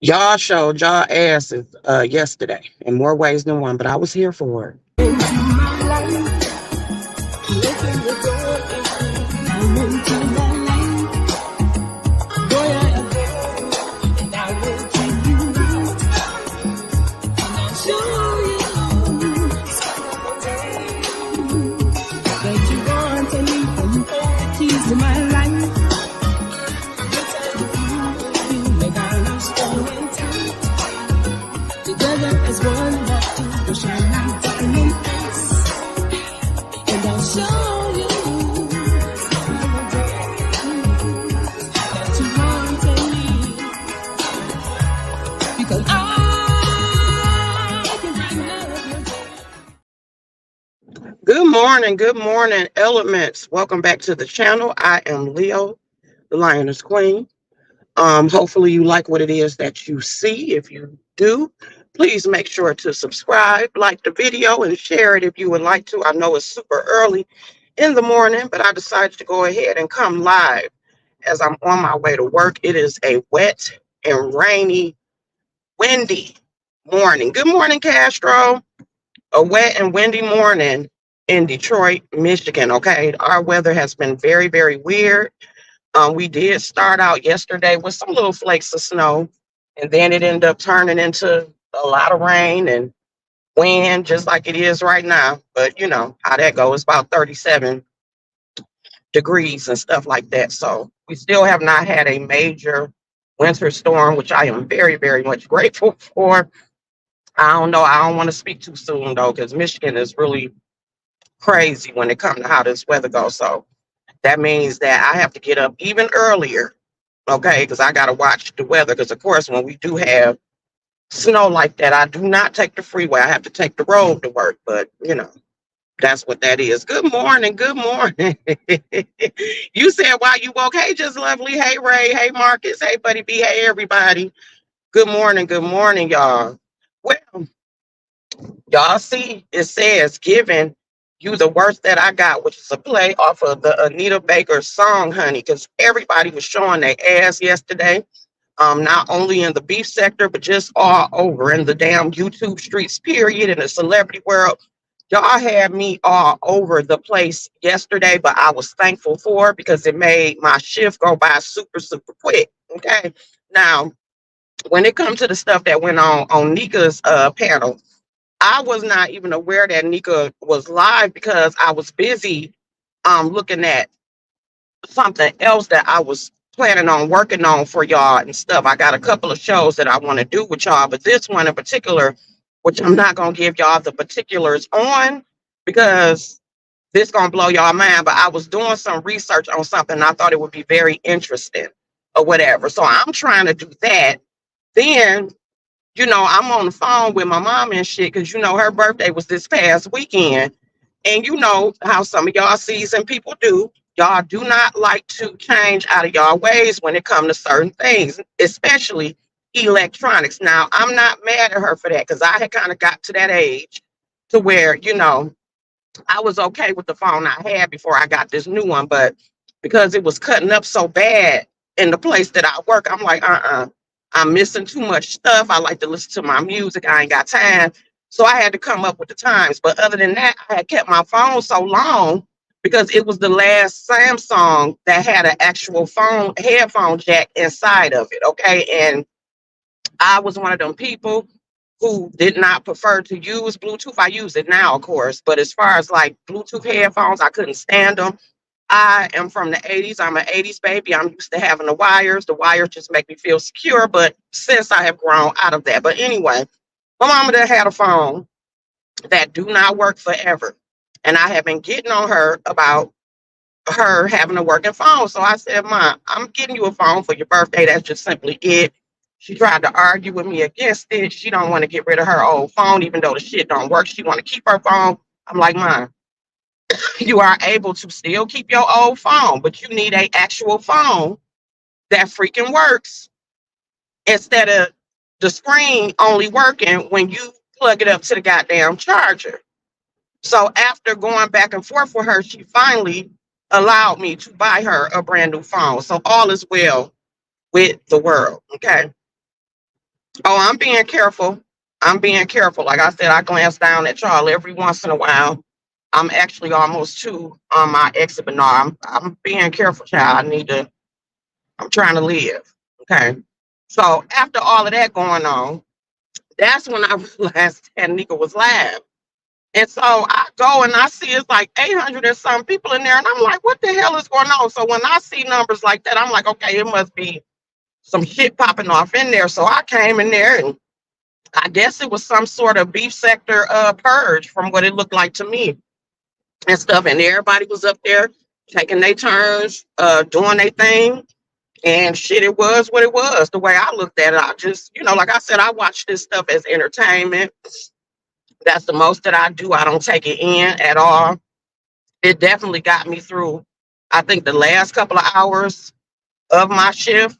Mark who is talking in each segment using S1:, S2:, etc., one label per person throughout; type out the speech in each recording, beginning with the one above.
S1: Y'all showed y'all asses yesterday in more ways than one, but I was here for it.
S2: Into my life, open the door come into my life. Boy, I adore you, and I will treat you right. And I'll show you that you want to leave when you hold the keys to my life. You make our love strong and tight. Together as one, not two, we'll shine our diamond eyes. And I'll show you that you want to leave. Because I can bring love.
S1: Good morning, elements. Welcome back to the channel. I am Leo, the Lioness Queen. Hopefully you like what it is that you see. If you do, please make sure to subscribe, like the video, and share it if you would like to. I know it's super early in the morning, but I decided to go ahead and come live as I'm on my way to work. It is a wet and rainy, windy morning. Good morning, Castro. A wet and windy morning in Detroit, Michigan. Okay, our weather has been very, very weird. We did start out yesterday with some little flakes of snow, and then it ended up turning into a lot of rain and wind, just like it is right now. But you know how that goes, about 37 degrees and stuff like that. So we still have not had a major winter storm, which I am very, very much grateful for. I don't know. I don't want to speak too soon though, because Michigan is really crazy when it comes to how this weather goes. So that means that I have to get up even earlier, okay? Because I got to watch the weather. Because, of course, when we do have snow like that, I do not take the freeway. I have to take the road to work. But, you know, that's what that is. Good morning. Good morning. You said, why you woke? Hey, Just Lovely. Hey, Ray. Hey, Marcus. Hey, Buddy B. Hey, everybody. Good morning. Good morning, y'all. Well, y'all see, it says, giving you the worst that I got, which is a play off of the Anita Baker song, honey, because everybody was showing their ass yesterday. Not only in the beef sector, but just all over in the damn YouTube streets, period, in the celebrity world. Y'all had me all over the place yesterday, but I was thankful for it because it made my shift go by super, super quick. Okay. Now, when it comes to the stuff that went on Nika's panel, I was not even aware that Nika was live because I was busy looking at something else that I was planning on working on for y'all and stuff. I got a couple of shows that I want to do with y'all, but this one in particular, which I'm not gonna give y'all the particulars on because this gonna blow y'all mind. But I was doing some research on something and I thought it would be very interesting or whatever. So I'm trying to do that. Then you know, I'm on the phone with my mom and shit because, you know, her birthday was this past weekend. And you know how some of y'all seasoned people do. Y'all do not like to change out of y'all ways when it comes to certain things, especially electronics. Now, I'm not mad at her for that because I had kind of got to that age to where, you know, I was okay with the phone I had before I got this new one. But because it was cutting up so bad in the place that I work, I'm like, I'm missing too much stuff. I like to listen to my music. I ain't got time. So I had to come up with the times. But other than that, I had kept my phone so long because it was the last Samsung that had an actual phone headphone jack inside of it. Okay. And I was one of them people who did not prefer to use Bluetooth. I use it now, of course. But as far as like Bluetooth headphones, I couldn't stand them. I am from the 80s. I'm an 80s baby. I'm used to having the wires. The wires just make me feel secure. But since I have grown out of that. But anyway, my mama that had a phone that do not work forever. And I have been getting on her about her having a working phone. So I said, Mom, I'm getting you a phone for your birthday. That's just simply it. She tried to argue with me against it. She don't want to get rid of her old phone, even though the shit don't work. She want to keep her phone. I'm like, Mom, you are able to still keep your old phone, but you need a actual phone that freaking works instead of the screen only working when you plug it up to the goddamn charger. So after going back and forth with her, she finally allowed me to buy her a brand new phone. So all is well with the world. Okay. Oh, I'm being careful. I'm being careful. Like I said, I glance down at y'all every once in a while. I'm actually almost two on my exhibit. No, I'm being careful, child. I'm trying to live. Okay. So after all of that going on, that's when I realized that nigga was live. And so I go and I see it's like 800 or some people in there, and I'm like, what the hell is going on? So when I see numbers like that, I'm like, okay, it must be some shit popping off in there. So I came in there, and I guess it was some sort of beef sector purge from what it looked like to me and stuff. And everybody was up there taking their turns, doing their thing. And shit, it was what it was. The way I looked at it, I just, like I said, I watch this stuff as entertainment. That's the most that I do. I don't take it in at all. It definitely got me through, I think, the last couple of hours of my shift.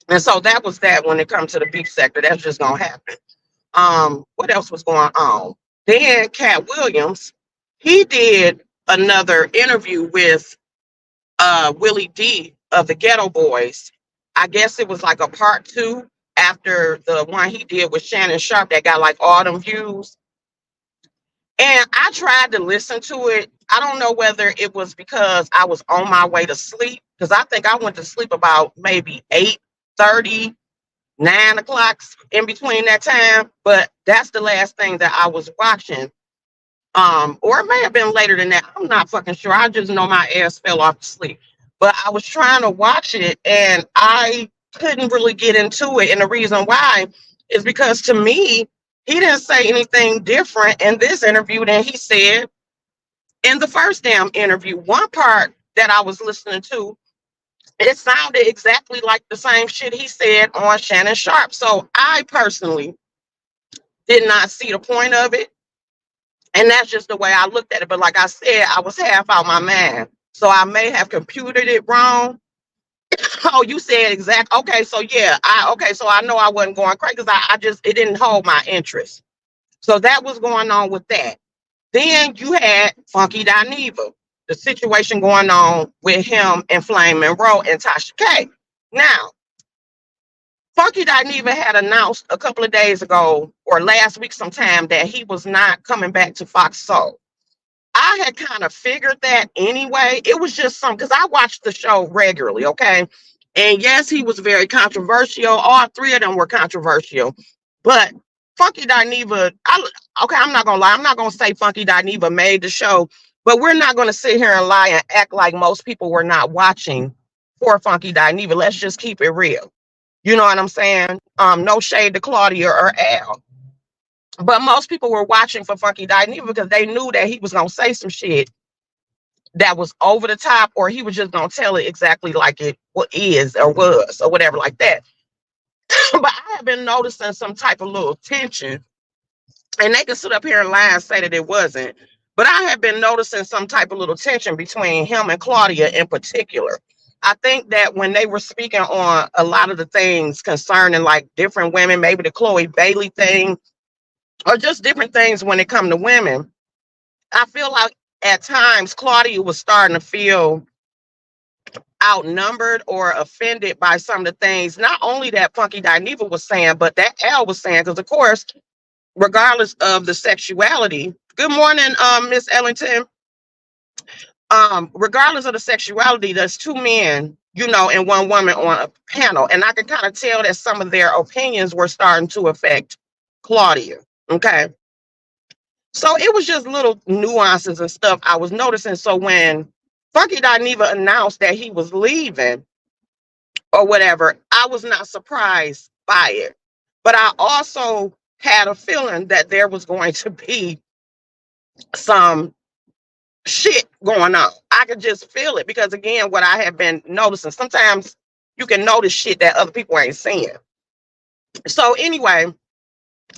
S1: And so that was that when it comes to the beef sector. That's just gonna happen. What else was going on? Then Cat Williams, he did another interview with Willie D of the Ghetto Boys. I guess it was like a part two after the one he did with Shannon Sharp that got like all them views. And I tried to listen to it. I don't know whether it was because I was on my way to sleep, because I think I went to sleep about maybe 8:30, 9 o'clock in between that time. But that's the last thing that I was watching. Or it may have been later than that. I'm not fucking sure. I just know my ass fell off to sleep. But I was trying to watch it and I couldn't really get into it. And the reason why is because to me, he didn't say anything different in this interview than he said in the first damn interview. One part that I was listening to, it sounded exactly like the same shit he said on Shannon Sharp. So I personally did not see the point of it. And that's just the way I looked at it. But like I said, I was half out my mind. So I may have computed it wrong. Oh, you said exact. Okay, so yeah, so I know I wasn't going crazy because I just, it didn't hold my interest. So that was going on with that. Then you had Funky Dineva, the situation going on with him and Flame Monroe and Tasha K. Now, Funky Dineva had announced a couple of days ago or last week sometime that he was not coming back to Fox Soul. I had kind of figured that anyway. It was just some, because I watched the show regularly, okay? And yes, he was very controversial. All three of them were controversial. But Funky Dineva, I'm not going to lie. I'm not going to say Funky Dineva made the show, but we're not going to sit here and lie and act like most people were not watching for Funky Dineva. Let's just keep it real. You know what I'm saying? No shade to Claudia or Al. But most people were watching for Funky Dineva because they knew that he was going to say some shit that was over the top, or he was just going to tell it exactly like it is or was or whatever like that. But I have been noticing some type of little tension, and they can sit up here and lie and say that it wasn't. But I have been noticing some type of little tension between him and Claudia in particular. I think that when they were speaking on a lot of the things concerning like different women, maybe the Chloe Bailey thing, or just different things when it come to women, I feel like at times Claudia was starting to feel outnumbered or offended by some of the things, not only that Funky Dineva was saying, but that Al was saying, because of course, regardless of the sexuality, good morning, Miss Ellington. Regardless of the sexuality, there's two men, and one woman on a panel. And I can kind of tell that some of their opinions were starting to affect Claudia. Okay. So it was just little nuances and stuff I was noticing. So when Funky Dineva announced that he was leaving or whatever, I was not surprised by it. But I also had a feeling that there was going to be some shit going on. I could just feel it because, again, what I have been noticing, sometimes you can notice shit that other people ain't seeing. So anyway,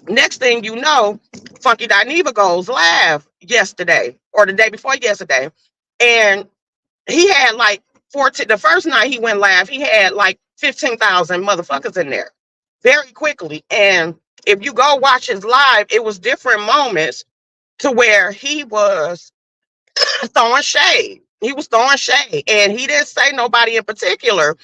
S1: next thing you know, Funky Dineva goes live yesterday or the day before yesterday. And he had like 14, the first night he went live, he had like 15,000 motherfuckers in there very quickly. And if you go watch his live, it was different moments to where he was throwing shade. He was throwing shade. And he didn't say nobody in particular,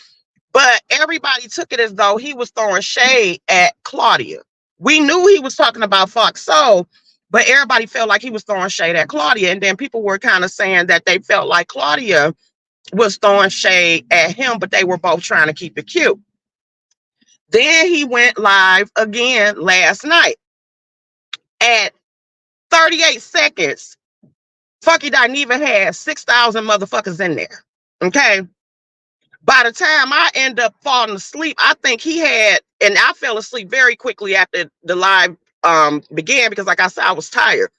S1: But everybody took it as though he was throwing shade at Claudia. We knew he was talking about Fox Soul, but everybody felt like he was throwing shade at Claudia. And then people were kind of saying that they felt like Claudia was throwing shade at him, but they were both trying to keep it cute. Then he went live again last night at 38 seconds. Funky Dineva had 6,000 motherfuckers in there. Okay. By the time I end up falling asleep, I think he had, and I fell asleep very quickly after the live began because, like I said, I was tired.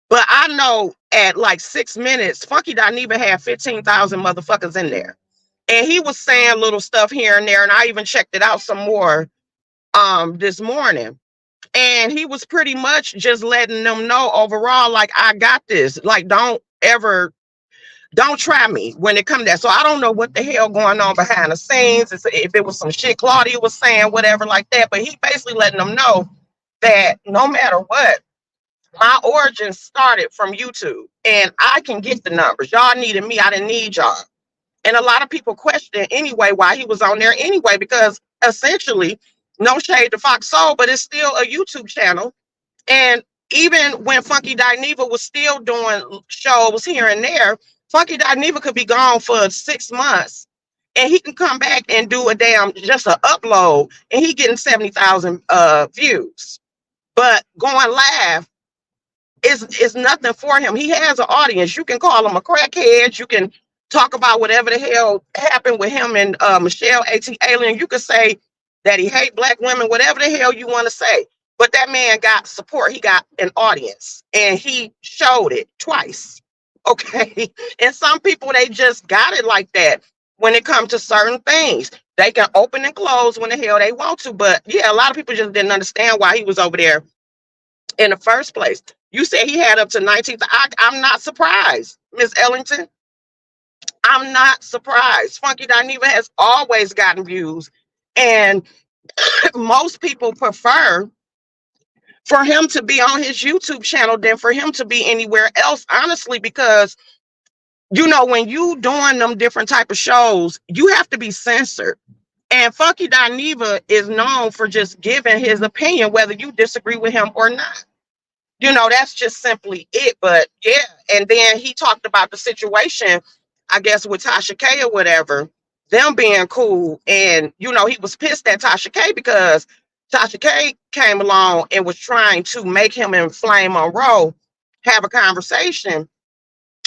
S1: But I know at like 6 minutes, Funky Dineva had 15,000 motherfuckers in there. And he was saying little stuff here and there, and I even checked it out some more this morning. And he was pretty much just letting them know overall, like, I got this. Like, don't try me when it comes to that. So I don't know what the hell going on behind the scenes. If it was some shit Claudia was saying, whatever like that. But he basically letting them know that no matter what, my origin started from YouTube. And I can get the numbers. Y'all needed me. I didn't need y'all. And a lot of people question anyway why he was on there anyway, because essentially, no shade to Fox Soul, but it's still a YouTube channel. And even when Funky Dineva was still doing shows here and there, Funky Dineva could be gone for 6 months and he can come back and do a damn just an upload and he getting 70,000 views. But going live is nothing for him. He has an audience. You can call him a crackhead. You can talk about whatever the hell happened with him and Michelle A.T. Alien. You could say that he hate black women, whatever the hell you want to say. But that man got support. He got an audience and he showed it twice. Okay. And some people, they just got it like that when it comes to certain things. They can open and close when the hell they want to. But yeah, a lot of people just didn't understand why he was over there in the first place. You said he had up to 19th. I'm not surprised, Miss Ellington. I'm not surprised. Funky Dineva has always gotten views. And most people prefer for him to be on his YouTube channel than for him to be anywhere else, honestly, because, you know, when you doing them different type of shows, you have to be censored. And Funky Dineva is known for just giving his opinion, whether you disagree with him or not. You know, that's just simply it. But yeah, and then he talked about the situation, I guess, with Tasha K or whatever, them being cool. And, you know, he was pissed at Tasha K because Tasha K came along and was trying to make him and Flame Monroe have a conversation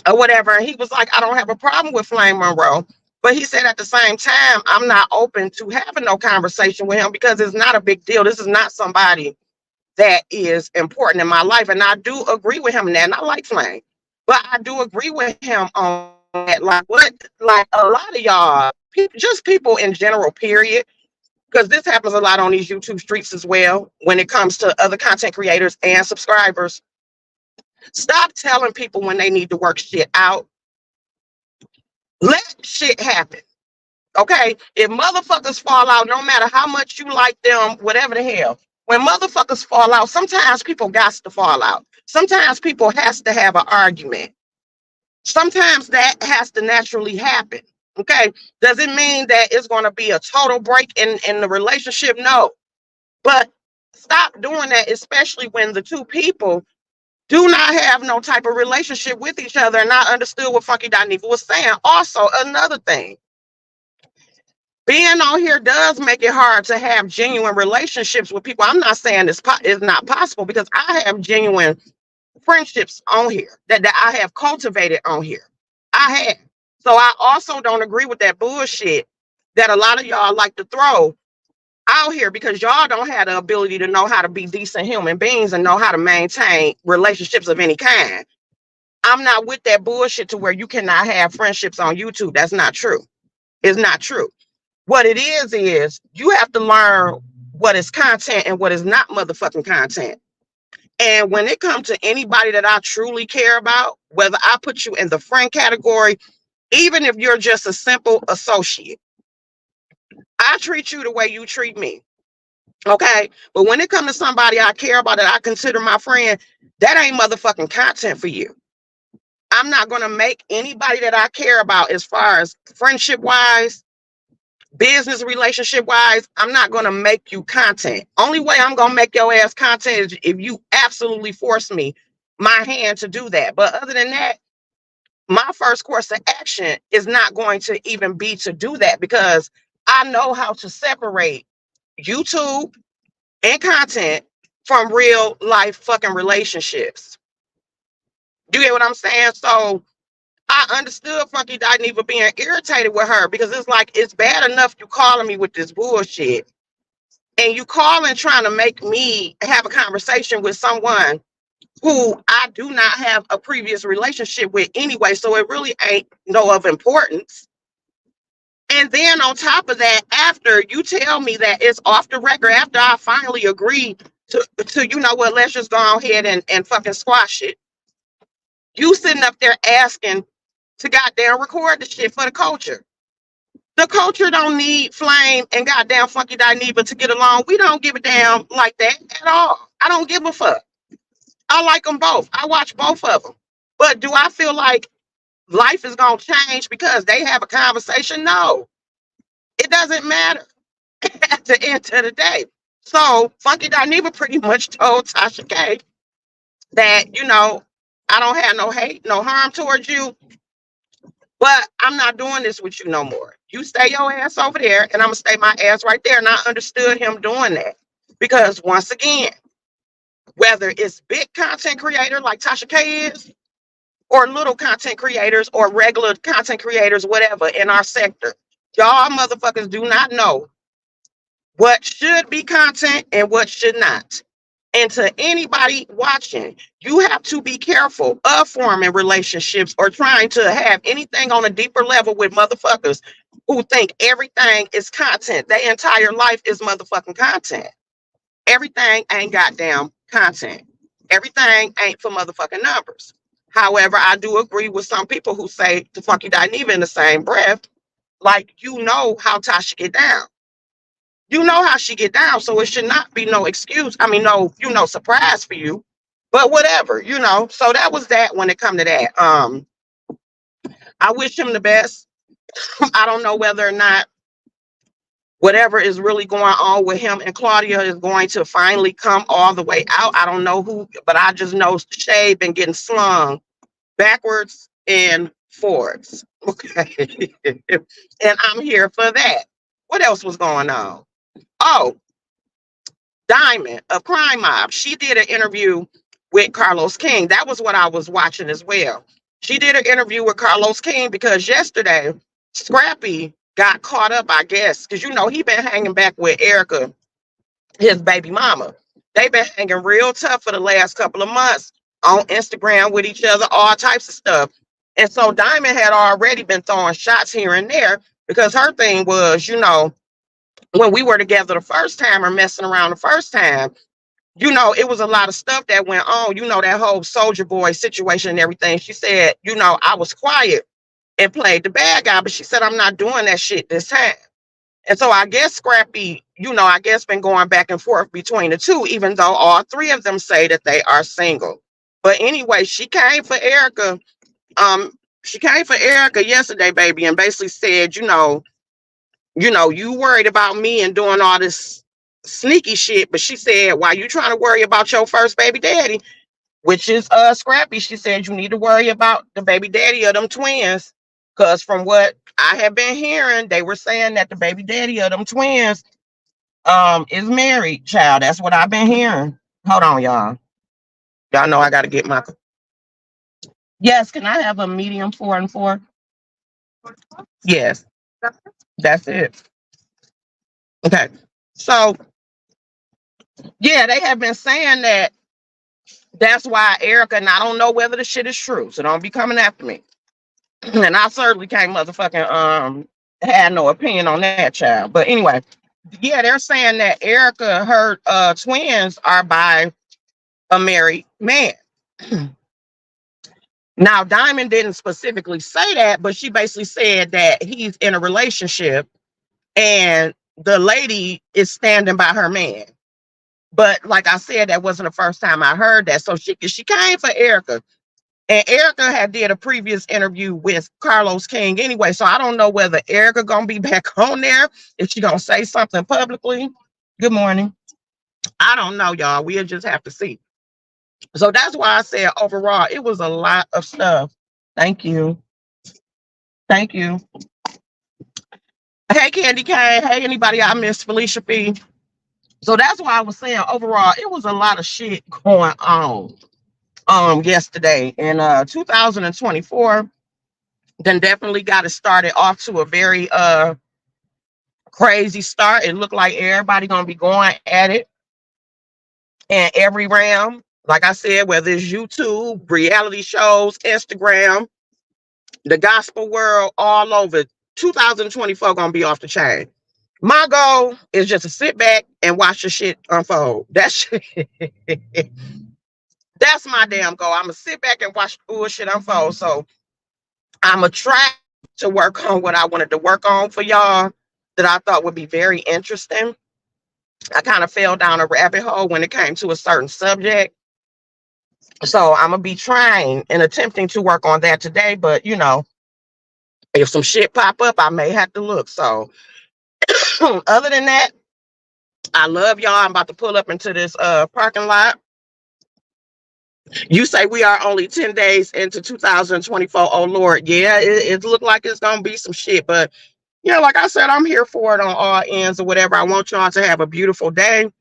S1: or whatever. And he was like, I don't have a problem with Flame Monroe. But he said at the same time, I'm not open to having no conversation with him because it's not a big deal. This is not somebody that is important in my life. And I do agree with him in that. And I like Flame. But I do agree with him on that. Like a lot of y'all, just people in general, period, because this happens a lot on these YouTube streets as well when it comes to other content creators and subscribers. Stop telling people when they need to work shit out. Let shit happen. Okay? If motherfuckers fall out, no matter how much you like them, whatever the hell, when motherfuckers fall out, sometimes people got to fall out. Sometimes people has to have an argument. Sometimes that has to naturally happen. Okay? Does it mean that it's going to be a total break in the relationship? No. But stop doing that, especially when the two people do not have no type of relationship with each other and not understood what Funky Dineva was saying. Also, another thing, being on here does make it hard to have genuine relationships with people. I'm not saying it's not possible because I have genuine friendships on here that I have cultivated on here. I have. So I also don't agree with that bullshit that a lot of y'all like to throw out here because y'all don't have the ability to know how to be decent human beings and know how to maintain relationships of any kind. I'm not with that bullshit to where you cannot have friendships on YouTube. That's not true. It's not true. What it is you have to learn what is content and what is not motherfucking content. And when it comes to anybody that I truly care about, whether I put you in the friend category, even if you're just a simple associate, I treat you the way you treat me. Okay? But when it comes to somebody I care about that I consider my friend, that ain't motherfucking content for you. I'm not going to make anybody that I care about as far as friendship wise business relationship wise, I'm not going to make you content. Only way I'm going to make your ass content is if you absolutely force me, my hand, to do that. But other than that, my first course of action is not going to even be to do that, because I know how to separate YouTube and content from real life fucking relationships. You get what I'm saying? So I understood Funky Dineva being irritated with her, because it's like, it's bad enough you calling me with this bullshit, and you calling trying to make me have a conversation with someone who I do not have a previous relationship with anyway, so it really ain't no of importance. And then on top of that, after you tell me that it's off the record, after I finally agree to you know what, let's just go ahead and fucking squash it, you sitting up there asking to goddamn record the shit for the culture. The culture don't need Flame and goddamn Funky Dineva to get along. We don't give a damn like that at all. I don't give a fuck. I like them both. I watch both of them. But do I feel like life is going to change because they have a conversation? No. It doesn't matter at the end of the day. So Funky Dineva pretty much told Tasha K that, you know, I don't have no hate, no harm towards you, but I'm not doing this with you no more. You stay your ass over there, and I'm going to stay my ass right there. And I understood him doing that, because once again, whether it's big content creator like Tasha K is, or little content creators, or regular content creators, whatever, in our sector, y'all motherfuckers do not know what should be content and what should not. And to anybody watching, you have to be careful of forming relationships or trying to have anything on a deeper level with motherfuckers who think everything is content. Their entire life is motherfucking content. Everything ain't goddamn content. Everything ain't for motherfucking numbers. However, I do agree with some people who say to Funky Dineva in the same breath, like, you know how Tasha get down. You know how she get down, so it should not be no excuse. I mean, no, you know, surprise for you. But whatever, you know. So that was that when it come to that. I wish him the best. I don't know whether or not whatever is really going on with him and Claudia is going to finally come all the way out. I don't know who, but I just know Shay been getting slung backwards and forwards. Okay. And I'm here for that. What else was going on? Oh, Diamond of Crime Mob. She did an interview with Carlos King. That was what I was watching as well. She did an interview with Carlos King because yesterday Scrappy got caught up, I guess, because you know he been hanging back with Erica, his baby mama. They've been hanging real tough for the last couple of months on Instagram with each other, all types of stuff. And so Diamond had already been throwing shots here and there, because her thing was, you know, when we were together the first time or messing around the first time, you know, it was a lot of stuff that went on, you know, that whole Soldier Boy situation and everything. She said, you know, I was quiet and played the bad guy, but she said, I'm not doing that shit this time. And so I guess Scrappy, you know, I guess been going back and forth between the two, even though all three of them say that they are single. But anyway, she came for Erica. She came for Erica yesterday, baby, and basically said, you know, you worried about me and doing all this sneaky shit. But she said, why you trying to worry about your first baby daddy, which is Scrappy? She said, you need to worry about the baby daddy of them twins. Because from what I have been hearing, they were saying that the baby daddy of them twins is married, child. That's what I've been hearing. Hold on, y'all. Y'all know I got to get my... Yes, can I have a medium 4 and 4? Yes, that's it. Okay. So, yeah, they have been saying that that's why Erica, and I don't know whether the shit is true, so don't be coming after me. And I certainly can't motherfucking had no opinion on that, child. But anyway, yeah, they're saying that Erica, her twins are by a married man. Now, Diamond didn't specifically say that, but she basically said that he's in a relationship and the lady is standing by her man. But like I said, that wasn't the first time I heard that. So she came for Erica. And Erica had did a previous interview with Carlos King anyway, so I don't know whether Erica gonna be back on there, if she gonna say something publicly. Good morning. I don't know, y'all. We'll just have to see. So that's why I said overall, it was a lot of stuff. Thank you. Thank you. Hey, Candy Cane. Hey, anybody I missed? Felicia P. So that's why I was saying overall, it was a lot of shit going on yesterday. And 2024 then definitely got it started off to a very crazy start. It looked like everybody gonna be going at it in every realm. Like I said, whether it's YouTube, reality shows, Instagram, the gospel world, all over. 2024 gonna be off the chain. My goal is just to sit back and watch the shit unfold. That's my damn goal. I'm gonna sit back and watch the bullshit unfold. So I'm gonna try to work on what I wanted to work on for y'all that I thought would be very interesting. I kind of fell down a rabbit hole when it came to a certain subject. So I'm gonna be trying and attempting to work on that today. But you know, if some shit pop up, I may have to look. So other than that, I love y'all. I'm about to pull up into this parking lot. You say we are only 10 days into 2024. Oh Lord, yeah, it looked like it's gonna be some shit, but you know, like I said, I'm here for it on all ends or whatever. I want y'all to have a beautiful day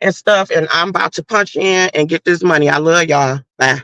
S1: and stuff, and I'm about to punch in and get this money. I love y'all. Bye.